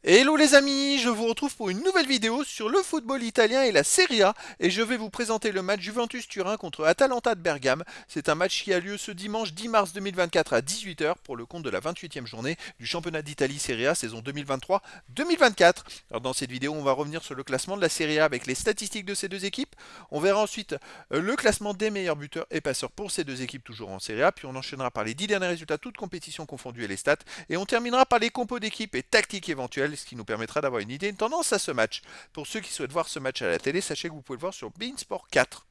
Hello les amis, je vous retrouve pour une nouvelle vidéo sur le football italien et la Serie A et je vais vous présenter le match Juventus-Turin contre Atalanta de Bergame. C'est un match qui a lieu ce dimanche 10 mars 2024 à 18h pour le compte de la 28e journée du championnat d'Italie Serie A saison 2023-2024. Alors dans cette vidéo, on va revenir sur le classement de la Serie A avec les statistiques de ces deux équipes. On verra ensuite le classement des meilleurs buteurs et passeurs pour ces deux équipes toujours en Serie A, puis on enchaînera par les 10 derniers résultats toutes compétitions confondues et les stats et on terminera par les compos d'équipes et tactiques éventuelles, ce qui nous permettra d'avoir une idée, une tendance à ce match. Pour ceux qui souhaitent voir ce match à la télé, sachez que vous pouvez le voir sur beIN Sport 4.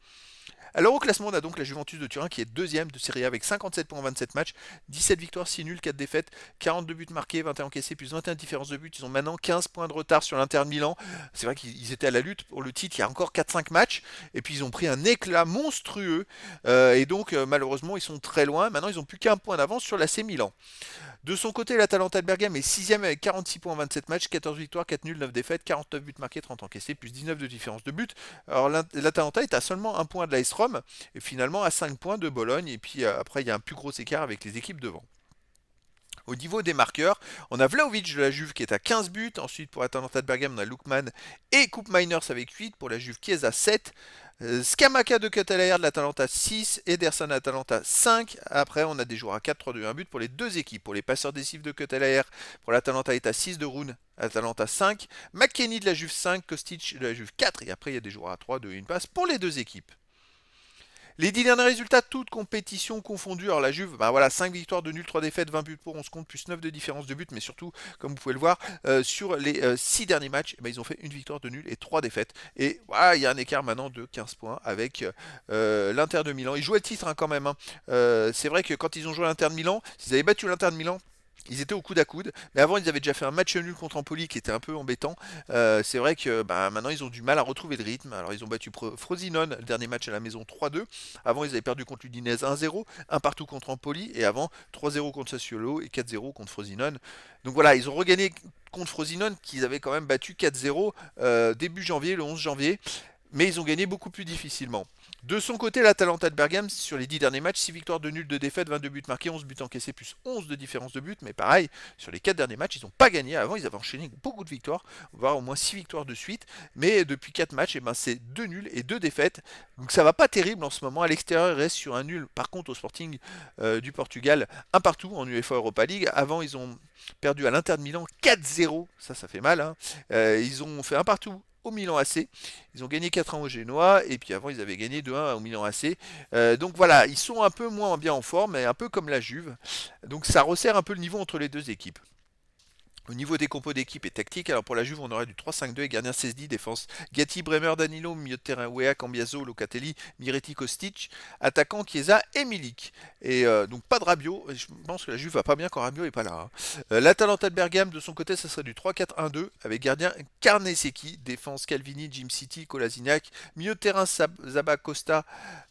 Alors au classement, on a donc la Juventus de Turin qui est deuxième de Serie A avec 57 points en 27 matchs, 17 victoires, 6 nuls, 4 défaites, 42 buts marqués, 21 encaissés, plus 21 différences de buts. Ils ont maintenant 15 points de retard sur l'Inter de Milan. C'est vrai qu'ils étaient à la lutte pour le titre il y a encore 4-5 matchs, et puis ils ont pris un éclat monstrueux, et donc malheureusement ils sont très loin. Maintenant ils n'ont plus qu'un point d'avance sur l'AC Milan. De son côté, l'Atalanta de Bergame est 6ème avec 46 points en 27 matchs, 14 victoires, 4 nuls, 9 défaites, 49 buts marqués, 30 encaissés, plus 19 de différence de but. Alors l'Atalanta est à seulement un point de l'AS Rome et finalement à 5 points de Bologne. Et puis après, il y a un plus gros écart avec les équipes devant. Au niveau des marqueurs, on a Vlahovic de la Juve qui est à 15 buts. Ensuite, pour Atalanta de Bergame, on a Lookman et Coupe Miners avec 8. Pour la Juve, Chiesa 7. Scamacca de Catalayer de l'Atalanta 6. Ederson de l'Atalanta 5. Après, on a des joueurs à 4, 3, 2, 1 but pour les deux équipes. Pour les passeurs décisifs de Catalayer, pour l'Atalanta est à 6 de Roon. Atalanta 5. McKennie de la Juve 5. Kostic de la Juve 4. Et après, il y a des joueurs à 3, 2 et 1 passe pour les deux équipes. Les 10 derniers résultats, toutes compétitions confondues. Alors la Juve, bah voilà, 5 victoires, 2 nuls, 3 défaites, 20 buts pour 11 comptes, plus 9 de différence de but. Mais surtout, comme vous pouvez le voir, sur les 6 derniers matchs, bah, ils ont fait une victoire, 2 nuls et 3 défaites. Et voilà, il y a un écart maintenant de 15 points avec l'Inter de Milan. Ils jouaient le titre hein, quand même. Hein. C'est vrai que quand ils ont joué à l'Inter de Milan, s'ils avaient battu l'Inter de Milan, ils étaient au coude à coude, mais avant ils avaient déjà fait un match nul contre Empoli qui était un peu embêtant. C'est vrai que bah, maintenant ils ont du mal à retrouver le rythme. Alors ils ont battu Frosinone, le dernier match à la maison 3-2. Avant ils avaient perdu contre l'Udinese 1-0, un partout contre Empoli, et avant 3-0 contre Sassuolo et 4-0 contre Frosinone. Donc voilà, ils ont regagné contre Frosinone qu'ils avaient quand même battu 4-0 début janvier, le 11 janvier mais ils ont gagné beaucoup plus difficilement. De son côté, l'Atalanta de Bergame, sur les 10 derniers matchs, 6 victoires, 2 nuls, 2 défaites, 22 buts marqués, 11 buts encaissés, plus 11 de différence de but. Mais pareil, sur les 4 derniers matchs, ils n'ont pas gagné. Avant, ils avaient enchaîné beaucoup de victoires, voire au moins 6 victoires de suite. Mais depuis 4 matchs, eh ben, c'est 2 nuls et 2 défaites. Donc ça va pas terrible en ce moment. À l'extérieur, ils restent sur un nul. Par contre, au Sporting du Portugal, un partout en UEFA Europa League. Avant, ils ont perdu à l'Inter de Milan 4-0. Ça fait mal. Hein. Ils ont fait un partout au Milan AC. Ils ont gagné 4-1 au Génois et puis avant ils avaient gagné 2-1 au Milan AC. Donc voilà, ils sont un peu moins bien en forme, mais un peu comme la Juve. Donc ça resserre un peu le niveau entre les deux équipes. Au niveau des compos d'équipe et tactique, alors pour la Juve, on aurait du 3-5-2 et gardien 16-10, défense Gatti, Bremer, Danilo, milieu de terrain Wea, Cambiaso, Locatelli, Miretti, Kostic, attaquant Chiesa et Milik. Et donc pas de Rabiot, je pense que la Juve va pas bien quand Rabiot est pas là. Hein. L'Atalanta de Bergame, de son côté, ça serait du 3-4-1-2 avec gardien Carnesecchi, défense Calvini, Jim City, Kolasinac, milieu de terrain Zaba Costa,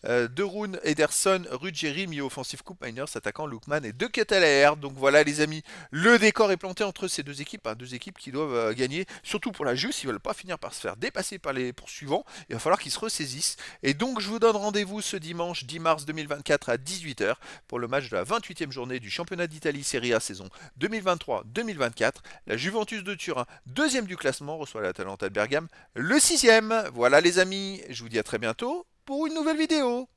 De Roon, Ederson, Ruggeri, milieu offensif Coupe Miners, attaquant Lookman et De Ketelaere. Donc voilà les amis, le décor est planté entre ces deux équipes qui doivent gagner, surtout pour la Juve, s'ils ne veulent pas finir par se faire dépasser par les poursuivants, il va falloir qu'ils se ressaisissent. Et donc je vous donne rendez-vous ce dimanche 10 mars 2024 à 18h pour le match de la 28e journée du championnat d'Italie Serie A saison 2023-2024. La Juventus de Turin, deuxième du classement, reçoit l'Atalanta de Bergame, le sixième. Voilà les amis, je vous dis à très bientôt pour une nouvelle vidéo.